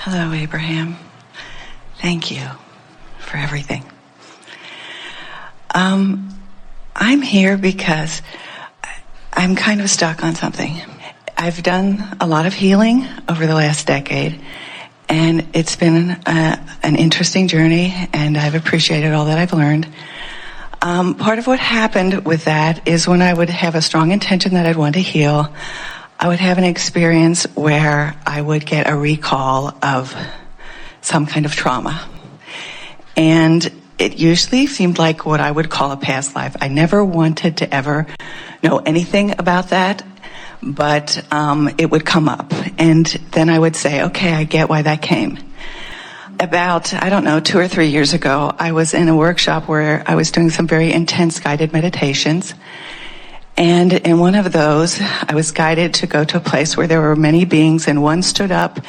Hello, Abraham. Thank you for everything. I'm here because I'm kind of stuck on something. I've done a lot of healing over the last decade, and it's been an interesting journey, and I've appreciated all that I've learned. Part of what happened with that is when I would have a strong intention that I'd want to heal, I would have an experience where I would get a recall of some kind of trauma. And it usually seemed like what I would call a past life. I never wanted to ever know anything about that, but it would come up. And then I would say, okay, I get why that came. About, 2 or 3 years ago, I was in a workshop where I was doing some very intense guided meditations. And in one of those, I was guided to go to a place where there were many beings, and one stood up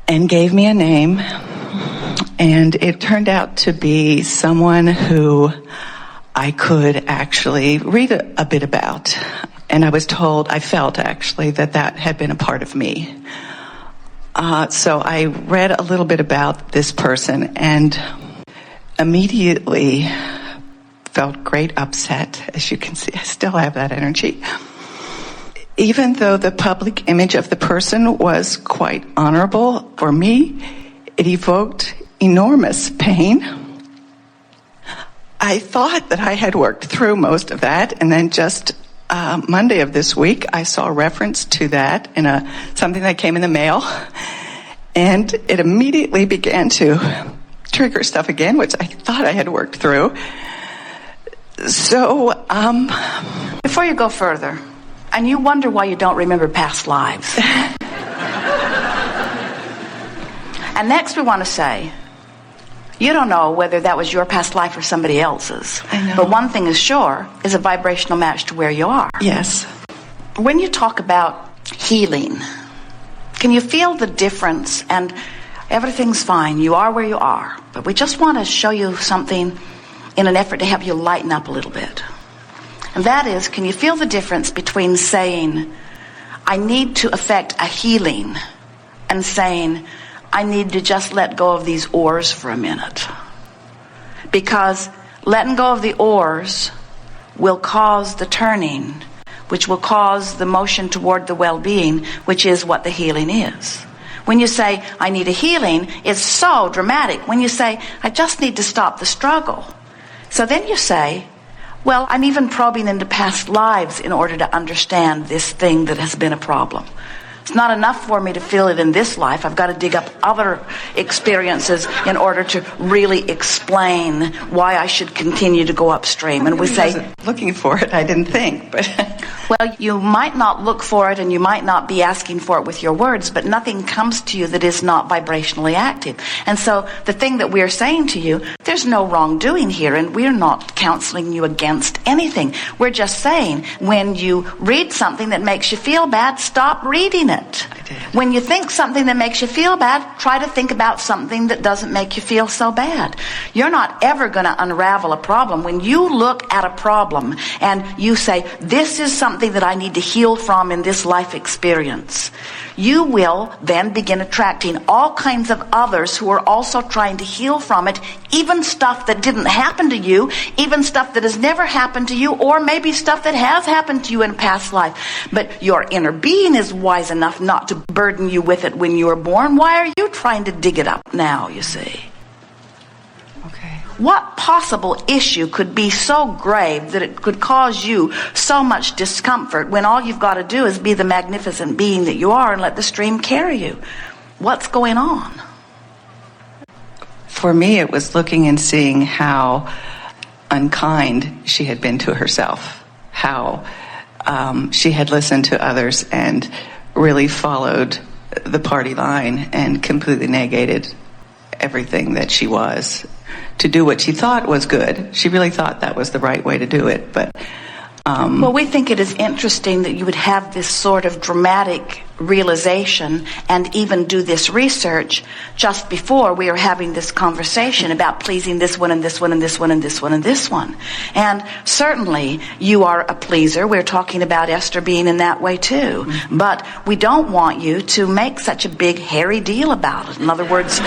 and gave me a name. And it turned out to be someone who I could actually read a bit about. And I felt actually that had been a part of me. So I read a little bit about this person and immediately felt great upset. As you can see, I still have that energy. Even though the public image of the person was quite honorable, for me, it evoked enormous pain. I thought that I had worked through most of that, and then just Monday of this week, I saw a reference to that in something that came in the mail, and it immediately began to trigger stuff again, which I thought I had worked through. So, before you go further, and you wonder why you don't remember past lives. And next we want to say, you don't know whether that was your past life or somebody else's. I know. But one thing is sure, is a vibrational match to where you are. Yes. When you talk about healing, can you feel the difference? And everything's fine, you are where you are. But we just want to show you something in an effort to help you lighten up a little bit. And that is, can you feel the difference between saying, I need to effect a healing, and saying, I need to just let go of these oars for a minute? Because letting go of the oars will cause the turning, which will cause the motion toward the well-being, which is what the healing is. When you say, I need a healing, it's so dramatic. When you say, I just need to stop the struggle. So then you say, well, I'm even probing into past lives in order to understand this thing that has been a problem. It's not enough for me to feel it in this life. I've got to dig up other experiences in order to really explain why I should continue to go upstream. And we say, wasn't looking for it, I didn't think, but well, you might not look for it, and you might not be asking for it with your words, but nothing comes to you that is not vibrationally active. And so the thing that we're saying to you, there's no wrongdoing here, and we're not counseling you against anything. We're just saying, when you read something that makes you feel bad, stop reading it. When you think something that makes you feel bad, try to think about something that doesn't make you feel so bad. You're not ever going to unravel a problem. When you look at a problem and you say, this is something that I need to heal from in this life experience, you will then begin attracting all kinds of others who are also trying to heal from it, even stuff that didn't happen to you, even stuff that has never happened to you, or maybe stuff that has happened to you in a past life. But your inner being is wise enough not to burden you with it when you were born. Why are you trying to dig it up now, you see? okay. What possible issue could be so grave that it could cause you so much discomfort when all you've got to do is be the magnificent being that you are and let the stream carry you? What's going on? For me, it was looking and seeing how unkind she had been to herself, how she had listened to others and really followed the party line and completely negated everything that she was to do what she thought was good. She really thought that was the right way to do it, but Well, we think it is interesting that you would have this sort of dramatic realization and even do this research just before we are having this conversation about pleasing this one and this one and this one and this one and this one. And certainly you are a pleaser. We're talking about Esther being in that way too. Mm-hmm. But we don't want you to make such a big hairy deal about it. In other words,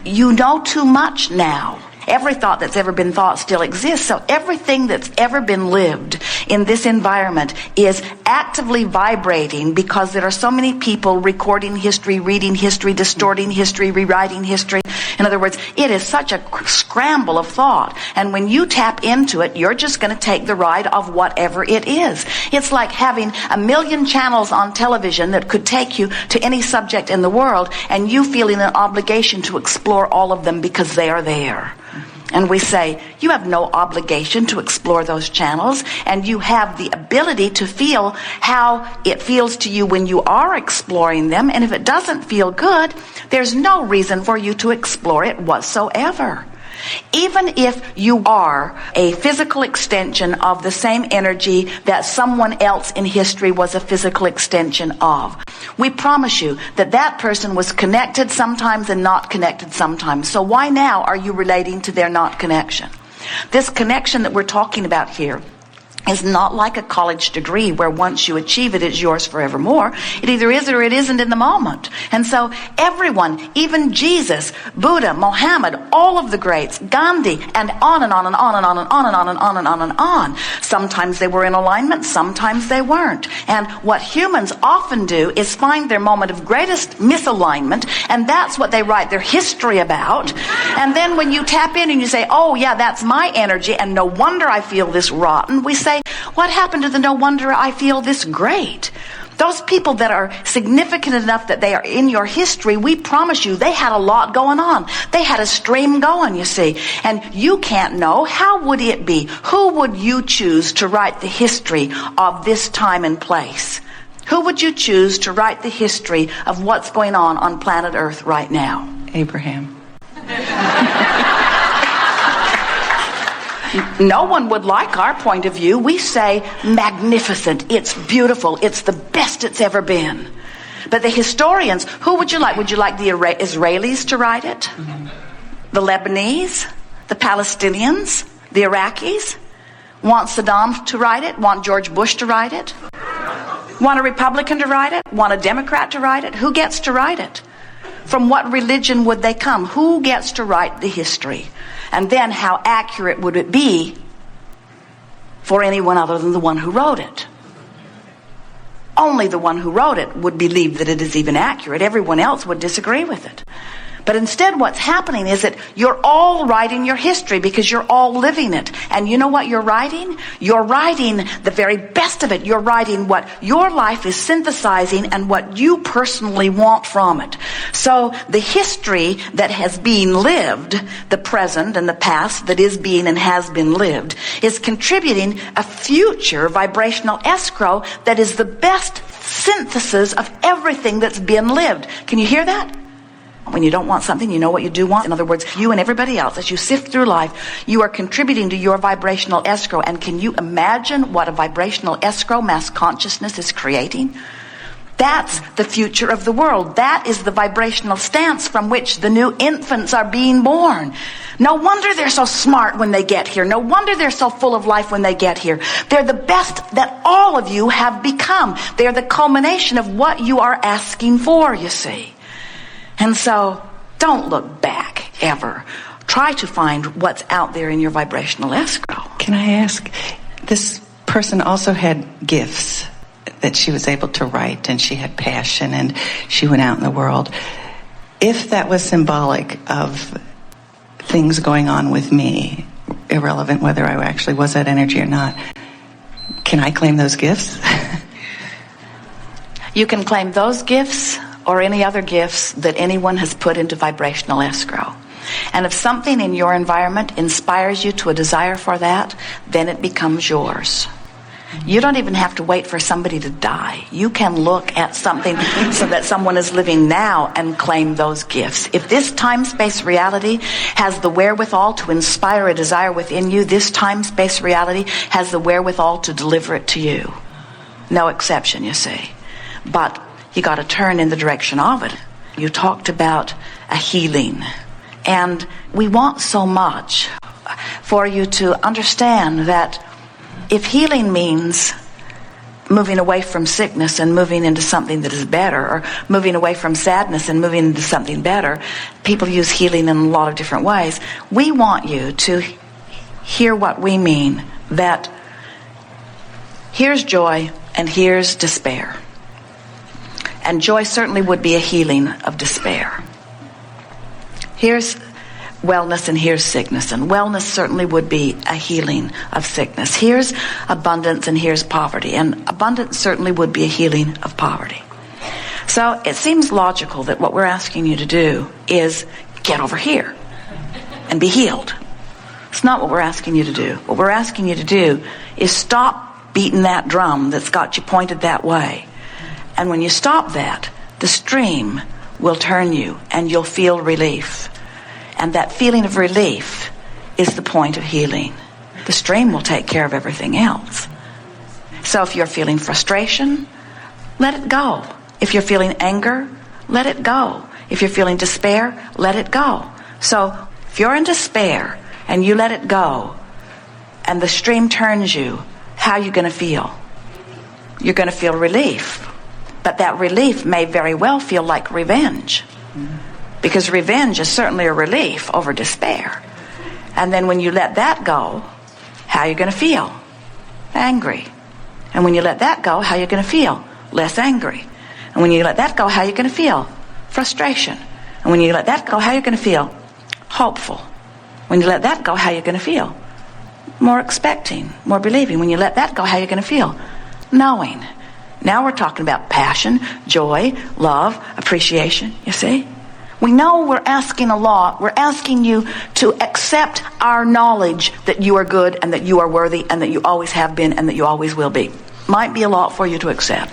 you know too much now. Every thought that's ever been thought still exists. So everything that's ever been lived in this environment is actively vibrating because there are so many people recording history, reading history, distorting history, rewriting history. In other words, it is such a scramble of thought. And when you tap into it, you're just going to take the ride of whatever it is. It's like having 1 million channels on television that could take you to any subject in the world and you feeling an obligation to explore all of them because they are there. And we say, you have no obligation to explore those channels, and you have the ability to feel how it feels to you when you are exploring them, and if it doesn't feel good, there's no reason for you to explore it whatsoever. Even if you are a physical extension of the same energy that someone else in history was a physical extension of, we promise you that that person was connected sometimes and not connected sometimes. So why now are you relating to their not connection? This connection that we're talking about here is not like a college degree where once you achieve it, it's yours forevermore. It either is or it isn't in the moment. And so everyone, even Jesus, Buddha, Mohammed, all of the greats, Gandhi, and on and on and on and on and on and on and on and on and on. Sometimes they were in alignment, sometimes they weren't. And what humans often do is find their moment of greatest misalignment, and that's what they write their history about. And then when you tap in and you say, oh yeah, that's my energy, and no wonder I feel this rotten, we say, what happened to the no wonder I feel this great? Those people that are significant enough that they are in your history, we promise you they had a lot going on. They had a stream going, you see. And you can't know. How would it be? Who would you choose to write the history of this time and place? Who would you choose to write the history of what's going on planet Earth right now? Abraham. No one would like our point of view. We say, magnificent, it's beautiful, it's the best it's ever been. But the historians, who would you like? Would you like the Israelis to write it? Mm-hmm. The Lebanese? The Palestinians? The Iraqis? Want Saddam to write it? Want George Bush to write it? Want a Republican to write it? Want a Democrat to write it? Who gets to write it? From what religion would they come? Who gets to write the history? And then how accurate would it be for anyone other than the one who wrote it? Only the one who wrote it would believe that it is even accurate. Everyone else would disagree with it. But instead what's happening is that you're all writing your history because you're all living it. And you know what you're writing? You're writing the very best of it. You're writing what your life is synthesizing and what you personally want from it. So the history that has been lived, the present and the past that is being and has been lived, is contributing a future vibrational escrow that is the best synthesis of everything that's been lived. Can you hear that? When you don't want something, you know what you do want. In other words, you and everybody else, as you sift through life, you are contributing to your vibrational escrow. And can you imagine what a vibrational escrow mass consciousness is creating? That's the future of the world. That is the vibrational stance from which the new infants are being born. No wonder they're so smart when they get here. No wonder they're so full of life when they get here. They're the best that all of you have become. They're the culmination of what you are asking for, you see. And so, don't look back, ever. Try to find what's out there in your vibrational escrow. Can I ask, this person also had gifts that she was able to write, and she had passion, and she went out in the world. If that was symbolic of things going on with me, irrelevant whether I actually was that energy or not, can I claim those gifts? You can claim those gifts or any other gifts that anyone has put into vibrational escrow. And if something in your environment inspires you to a desire for that, then it becomes yours. You don't even have to wait for somebody to die. You can look at something so that someone is living now and claim those gifts. If this time-space reality has the wherewithal to inspire a desire within you, this time-space reality has the wherewithal to deliver it to you. No exception, you see. But you got to turn in the direction of it. You talked about a healing. And we want so much for you to understand that if healing means moving away from sickness and moving into something that is better, or moving away from sadness and moving into something better, people use healing in a lot of different ways. We want you to hear what we mean, that here's joy and here's despair. And joy certainly would be a healing of despair. Here's wellness and here's sickness, and wellness certainly would be a healing of sickness. Here's abundance and here's poverty, and abundance certainly would be a healing of poverty. So it seems logical that what we're asking you to do is get over here and be healed. It's not what we're asking you to do. What we're asking you to do is stop beating that drum that's got you pointed that way. And when you stop that, the stream will turn you and you'll feel relief. And that feeling of relief is the point of healing. The stream will take care of everything else. So if you're feeling frustration, let it go. If you're feeling anger, let it go. If you're feeling despair, let it go. So if you're in despair and you let it go and the stream turns you, how are you going to feel? You're going to feel relief. But that relief may very well feel like revenge. Because revenge is certainly a relief over despair. And then when you let that go, how are you going to feel? Angry. And when you let that go, how are you going to feel? Less angry. And when you let that go, how are you going to feel? Frustration. And when you let that go, how are you going to feel? Hopeful. When you let that go, how are you going to feel? More expecting, more believing. When you let that go, how are you going to feel? Knowing. Now we're talking about passion, joy, love, appreciation, you see? We know we're asking a lot. We're asking you to accept our knowledge that you are good and that you are worthy and that you always have been and that you always will be. Might be a lot for you to accept.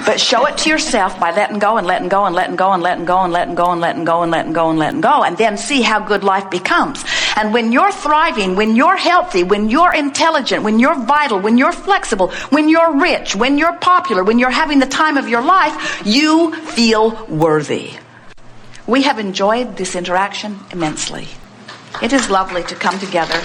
But show it to yourself by letting go and letting go and letting go and letting go and letting go and letting go and letting go and letting go, and then see how good life becomes. And when you're thriving, when you're healthy, when you're intelligent, when you're vital, when you're flexible, when you're rich, when you're popular, when you're having the time of your life, you feel worthy. We have enjoyed this interaction immensely. It is lovely to come together.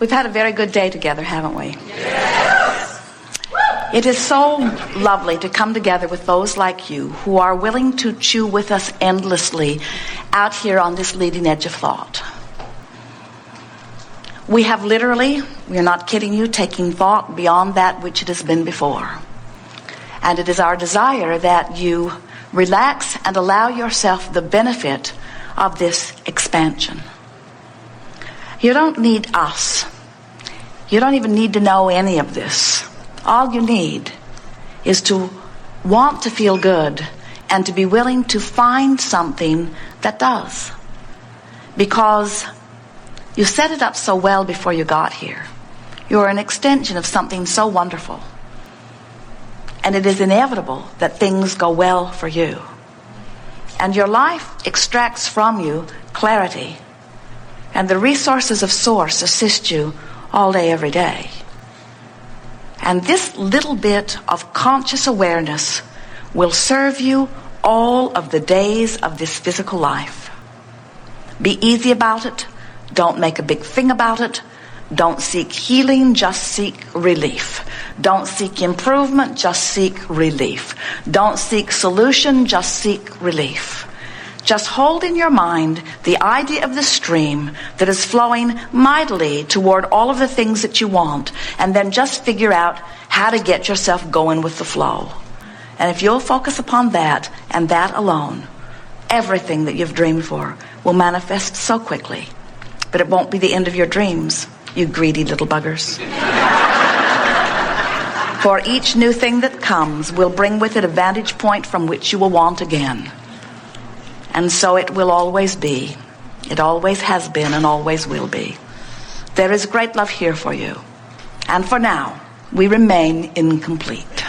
We've had a very good day together, haven't we? Yes. It is so lovely to come together with those like you who are willing to chew with us endlessly out here on this leading edge of thought. We have literally, we're not kidding you, taking thought beyond that which it has been before. And it is our desire that you relax and allow yourself the benefit of this expansion. You don't need us. You don't even need to know any of this. All you need is to want to feel good and to be willing to find something that does. Because you set it up so well before you got here. You're an extension of something so wonderful. And it is inevitable that things go well for you. And your life extracts from you clarity. And the resources of Source assist you all day, every day. And this little bit of conscious awareness will serve you all of the days of this physical life. Be easy about it. Don't make a big thing about it. Don't seek healing, just seek relief. Don't seek improvement, just seek relief. Don't seek solution, just seek relief. Just hold in your mind the idea of the stream that is flowing mightily toward all of the things that you want, and then just figure out how to get yourself going with the flow. And if you'll focus upon that and that alone, everything that you've dreamed for will manifest so quickly. But it won't be the end of your dreams, you greedy little buggers. For each new thing that comes will bring with it a vantage point from which you will want again. And so it will always be. It always has been and always will be. There is great love here for you. And for now, we remain incomplete.